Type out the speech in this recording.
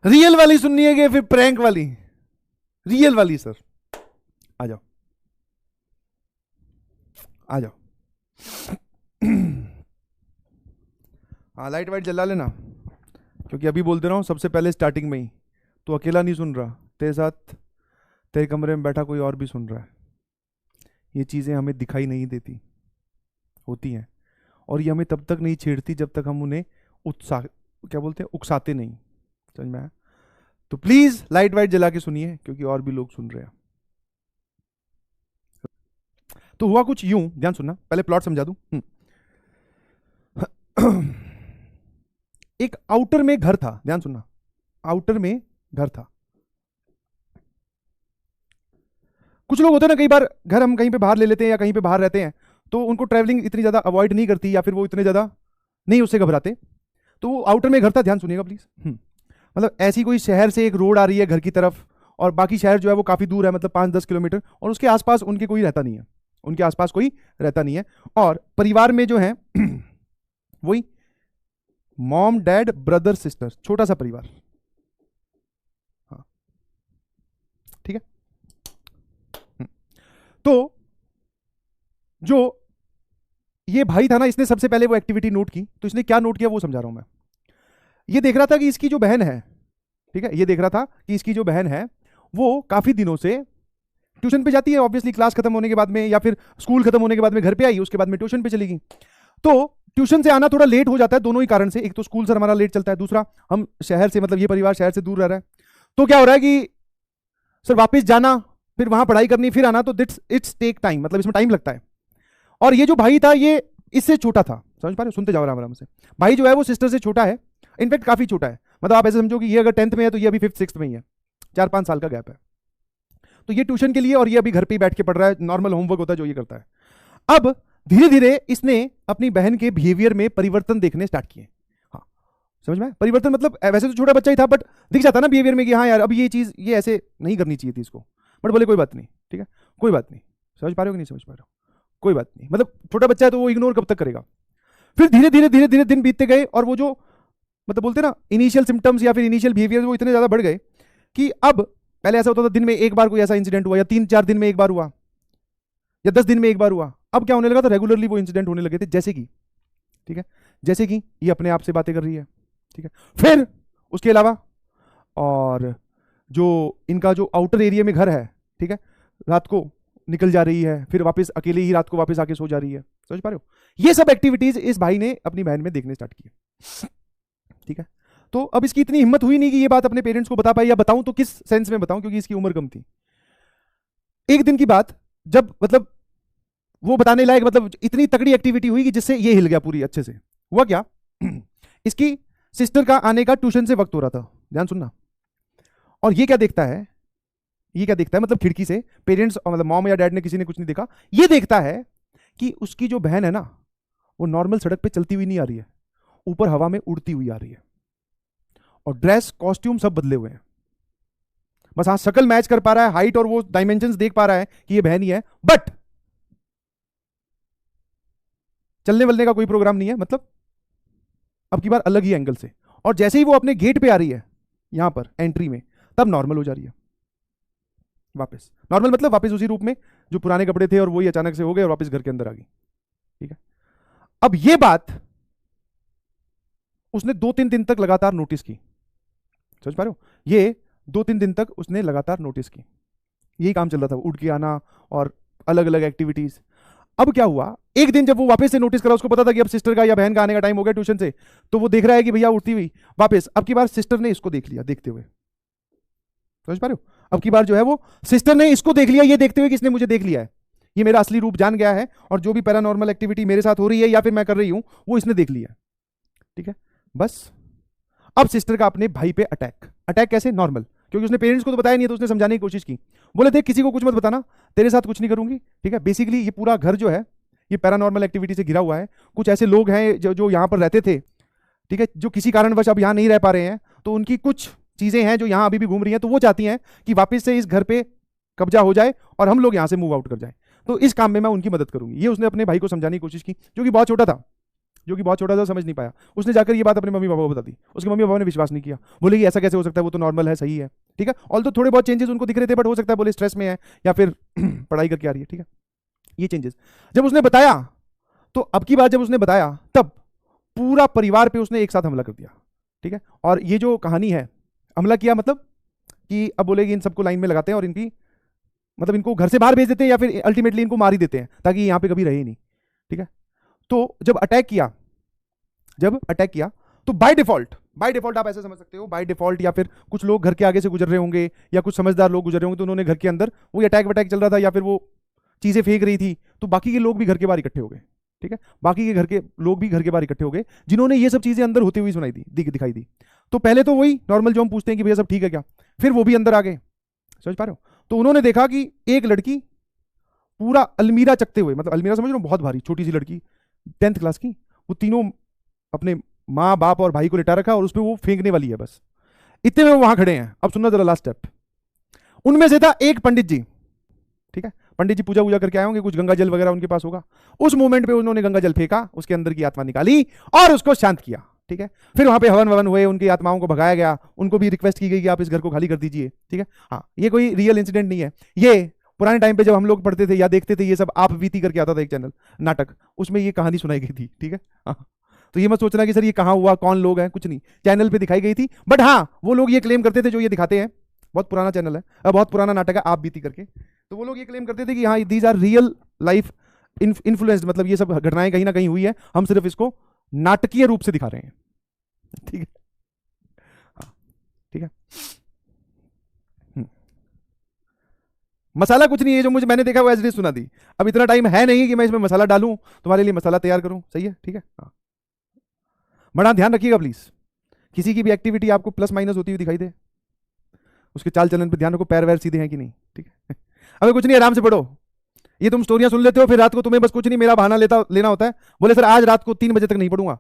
Real वाली सुननी है कि फिर प्रैंक वाली? रियल वाली सर। आ जाओ आ जाओ। हाँ, लाइट वाइट जला लेना, क्योंकि अभी बोलते रहा हूँ सबसे पहले स्टार्टिंग में ही, तो अकेला नहीं सुन रहा, तेरे साथ तेरे कमरे में बैठा कोई और भी सुन रहा है। ये चीज़ें हमें दिखाई नहीं देती, होती हैं, और ये हमें तब तक नहीं छेड़ती जब तक हम उन्हें उत्साह, क्या बोलते हैं, उकसाते नहीं। समझ में आया? तो प्लीज लाइट वाइट जला के सुनिए, क्योंकि और भी लोग सुन रहे हैं। तो हुआ कुछ यूं, ध्यान सुनना, पहले प्लॉट समझा दूं। एक आउटर में घर था, ध्यान सुनना, आउटर में घर था। कुछ लोग होते हैं ना, कई बार घर हम कहीं पे बाहर ले लेते हैं या कहीं पे बाहर रहते हैं, तो उनको ट्रैवलिंग इतनी ज्यादा अवॉइड नहीं करती, या फिर वो इतने ज्यादा नहीं उससे घबराते। तो वो आउटर में घर था, ध्यान सुनिएगा प्लीज। मतलब ऐसी कोई शहर से एक रोड आ रही है घर की तरफ, और बाकी शहर जो है वो काफी दूर है, मतलब 5-10 किलोमीटर, और उसके आसपास उनके कोई रहता नहीं है, उनके आसपास कोई रहता नहीं है। और परिवार में जो है वही मॉम डैड ब्रदर सिस्टर, छोटा सा परिवार। हाँ, ठीक है। तो जो ये भाई था ना, इसने सबसे पहले वो एक्टिविटी नोट की। तो इसने क्या नोट किया वो समझा रहा हूं मैं। ये देख रहा था कि इसकी जो बहन है, ठीक है, ये देख रहा था कि इसकी जो बहन है वो काफी दिनों से ट्यूशन पे जाती है, ऑब्वियसली क्लास खत्म होने के बाद में या फिर स्कूल खत्म होने के बाद में घर पे आई, उसके बाद में ट्यूशन पे चली गई। तो ट्यूशन से आना थोड़ा लेट हो जाता है, दोनों ही कारण से, एक तो स्कूल से हमारा लेट चलता है, दूसरा हम शहर से, मतलब ये परिवार शहर से दूर रह रहा है। तो क्या हो रहा है कि सर वापस जाना, फिर वहां पढ़ाई करनी, फिर आना, तो इट्स टेक टाइम, मतलब इसमें टाइम लगता है। और ये जो भाई था ये इससे छोटा था, समझ पा रहे हो? सुनते जाओ आराम आराम से। भाई जो है वो सिस्टर से छोटा है, इनफैक्ट काफी छोटा है, मतलब आप ऐसे समझो कि ये अगर 10th में है तो ये अभी 5th-6th में ही है, 4-5 साल का गैप है। तो ये ट्यूशन के लिए और ये अभी घर पे ही बैठ के पढ़ रहा है, नॉर्मल होमवर्क होता है जो ये करता है। अब धीरे धीरे इसने अपनी बहन के बिहेवियर में परिवर्तन देखने स्टार्ट किए। हाँ, समझ में? परिवर्तन मतलब वैसे तो छोटा बच्चा ही था, बट दिख जाता ना बिहेवियर में कि हाँ यार अब ये चीज ये ऐसे नहीं करनी चाहिए थी इसको, बट बोले कोई बात नहीं, ठीक है, कोई बात नहीं। समझ पा रहे हो कि नहीं समझ पा रहे हो? कोई बात नहीं, मतलब छोटा बच्चा है तो वो इग्नोर कब तक करेगा। फिर धीरे धीरे धीरे धीरे दिन बीतते गए, और वो जो मतलब बोलते ना इनिशियल सिम्टम्स या फिर इनिशियल बिहेवियर वो इतने ज्यादा बढ़ गए कि अब पहले ऐसा होता था दिन में एक बार कोई ऐसा इंसिडेंट हुआ, या 3-4 दिन में एक बार हुआ, या 10 दिन में एक बार हुआ। अब क्या होने लगा था, रेगुलरली वो इंसिडेंट होने लगे थे, जैसे कि, ठीक है, जैसे कि ये अपने आप से बातें कर रही है, ठीक है, फिर उसके अलावा और जो इनका जो आउटर एरिया में घर है, ठीक है, रात को निकल जा रही है, फिर वापस अकेले ही रात को वापस आके सो जा रही है। समझ पा रहे हो? ये सब एक्टिविटीज इस भाई ने अपनी बहन में देखने स्टार्ट की, ठीक है। तो अब इसकी इतनी हिम्मत हुई नहीं कि ये बात अपने पेरेंट्स को बता पाए, या बताऊं तो किस सेंस में बताऊं, क्योंकि इसकी उम्र कम थी। एक दिन की बात, जब मतलब वो बताने लायक, मतलब इतनी तगड़ी एक्टिविटी हुई कि जिससे ये हिल गया पूरी अच्छे से। हुआ क्या, इसकी सिस्टर का आने का ट्यूशन से वक्त हो रहा था, ध्यान सुनना। और ये क्या देखता है, ये क्या देखता है, मतलब खिड़की से पेरेंट्स, मतलब मॉम या डैड ने, किसी ने कुछ नहीं देखा, ये देखता है कि उसकी जो बहन है ना वो नॉर्मल सड़क पे चलती हुई नहीं आ रही है, ऊपर हवा में उड़ती हुई आ रही है, और ड्रेस कॉस्ट्यूम सब बदले हुए हैं। बस हाँ शक्ल मैच कर पा रहा है, हाइट और वो डायमेंशंस देख पा रहा है कि ये बहन ही है, बट चलने वलने का कोई प्रोग्राम नहीं है, मतलब अब की बार अलग ही एंगल से। और जैसे ही वो अपने गेट पे आ रही है, यहां पर एंट्री में, तब नॉर्मल हो जा रही है वापस। नॉर्मल मतलब वापस उसी रूप में जो पुराने कपड़े थे, और वही अचानक से हो गए और वापस घर के अंदर आ गई, ठीक है। अब ये बात उसने 2-3 दिन तक लगातार नोटिस की, समझ पा रहे हो? ये 2-3 दिन तक उसने लगातार नोटिस की, यही काम चल रहा था, उठ के आना और अलग अलग एक्टिविटीज। अब क्या हुआ, एक दिन जब वो वापस से नोटिस करा, उसको पता था कि अब सिस्टर का या बहन का आने का टाइम हो गया ट्यूशन से, तो वो देख रहा है कि भैया उठती हुई वापस। अब की बार सिस्टर ने इसको देख लिया देखते हुए, समझ पा रहे हो? अब की बार जो है वो सिस्टर ने इसको देख लिया, ये देखते हुए कि इसने मुझे देख लिया है, ये मेरा असली रूप जान गया है, और जो भी पैरानॉर्मल एक्टिविटी मेरे साथ हो रही है या फिर मैं कर रही हूं वो इसने देख लिया, ठीक है। बस अब सिस्टर का अपने भाई पे अटैक। अटैक कैसे? नॉर्मल, क्योंकि उसने पेरेंट्स को तो बताया नहीं, तो उसने समझाने की कोशिश की, बोले देख किसी को कुछ मत बताना, तेरे साथ कुछ नहीं करूंगी, ठीक है। बेसिकली ये पूरा घर जो है ये पैरानॉर्मल एक्टिविटी से घिरा हुआ है। कुछ ऐसे लोग हैं जो यहाँ पर रहते थे, ठीक है, जो किसी कारणवश अब यहाँ नहीं रह पा रहे हैं, तो उनकी कुछ चीजें हैं जो यहाँ अभी भी घूम रही हैं, तो वो चाहती हैं कि वापस से इस घर पे कब्जा हो जाए और हम लोग यहाँ से मूव आउट कर जाए। तो इस काम में मैं उनकी मदद करूंगी, ये उसने अपने भाई को समझाने की कोशिश की, जो कि बहुत छोटा था, जो कि बहुत छोटा था, समझ नहीं पाया। उसने जाकर ये बात अपने मम्मी पापा को बता दी। उसके मम्मी पापा ने विश्वास नहीं किया, बोले कि ऐसा कैसे हो सकता है, वो तो नॉर्मल है, सही है, ठीक है। ऑल तो थोड़े बहुत चेंजेस उनको दिख रहे थे, बट हो सकता है बोले स्ट्रेस में है या फिर पढ़ाई करके आ रही है, ठीक है। ये चेंजेस जब उसने बताया, तो अब की बात जब उसने बताया, तब पूरा परिवार पे उसने एक साथ हमला कर दिया, ठीक है। और ये जो कहानी है, हमला किया मतलब कि अब बोले कि इन सबको लाइन में लगाते हैं और इनकी मतलब इनको घर से बाहर भेज देते हैं या फिर अल्टीमेटली इनको मार ही देते हैं ताकि यहाँ पे कभी रहे ही नहीं, ठीक है। तो जब अटैक किया तो बाय डिफॉल्ट आप ऐसे समझ सकते हो, बाय डिफॉल्ट या फिर कुछ लोग घर के आगे से गुजर रहे होंगे या कुछ समझदार लोग गुजर रहे होंगे, तो उन्होंने घर के अंदर वो अटैक चल रहा था या फिर वो चीजें फेंक रही थी, तो बाकी के लोग भी घर के बाहर इकट्ठे हो गए, ठीक है। बाकी के घर के लोग भी घर के बाहर इकट्ठे हो गए जिन्होंने ये सब चीजें अंदर होती हुई सुनाई दिखाई दी। तो पहले तो वही नॉर्मल जो हम पूछते हैं कि भैया सब ठीक है क्या, फिर वो भी अंदर आ गए, समझ पा रहे हो। तो उन्होंने देखा कि एक लड़की पूरा अलमीरा चकते हुए, मतलब अलमीरा समझ रहे हो, बहुत भारी छोटी सी लड़की 10th क्लास की, वो तीनों अपने माँ बाप और भाई को लिटा रखा और उस पर वो फेंकने वाली है बस। इतने में वो वहां खड़े हैं। अब सुनना जरा लास्ट स्टेप। उनमें से था एक पंडित जी, ठीक है। पंडित जी पूजा वूजा करके आए होंगे, कुछ गंगा जल वगैरह उनके पास होगा। उस मोमेंट पे उन्होंने गंगा जल फेंका, उसके अंदर की आत्मा निकाली और उसको शांत किया, ठीक है। फिर वहां पे हवन ववन हुए, उनकी आत्माओं को भगाया गया, उनको भी रिक्वेस्ट की गई कि आप इस घर को खाली कर दीजिए, ठीक है। हाँ, ये कोई रियल इंसिडेंट नहीं है, ये पुराने टाइम पे जब हम लोग पढ़ते थे या देखते थे, ये सब आप बीती करके आता था एक चैनल नाटक, उसमें ये कहानी सुनाई गई थी, ठीक है। हाँ, तो ये मत सोचना कि सर ये कहाँ हुआ, कौन लोग हैं, कुछ नहीं, चैनल पे दिखाई गई थी। बट हाँ, वो लोग ये क्लेम करते थे जो ये दिखाते हैं, बहुत पुराना चैनल है, बहुत पुराना नाटक है आप बीती करके, तो वो लोग ये क्लेम करते थे कि हाँ these are real life influenced, मतलब ये सब घटनाएं कहीं ना कहीं हुई है, हम सिर्फ इसको नाटकीय रूप से दिखा रहे हैं, ठीक है। हाँ, ठीक है। मसाला कुछ नहीं है, जो मैंने देखा वो एज इट इज सुना दी। अब इतना टाइम है नहीं कि मैं इसमें मसाला डालूं, तुम्हारे लिए मसाला तैयार करूं, सही है, ठीक है। हाँ, बड़ा ध्यान रखिएगा प्लीज, किसी की भी एक्टिविटी आपको प्लस माइनस होती हुई दिखाई दे, उसके चाल चलन पर ध्यान रखो, पैर वैर सीधे हैं कि नहीं, ठीक है। अबे कुछ नहीं, आराम से पढ़ो। ये तुम स्टोरियां सुन लेते हो, फिर रात को तुम्हें बस कुछ नहीं, मेरा बहाना लेना होता है, बोले सर आज रात को 3 बजे तक नहीं पढ़ूंगा,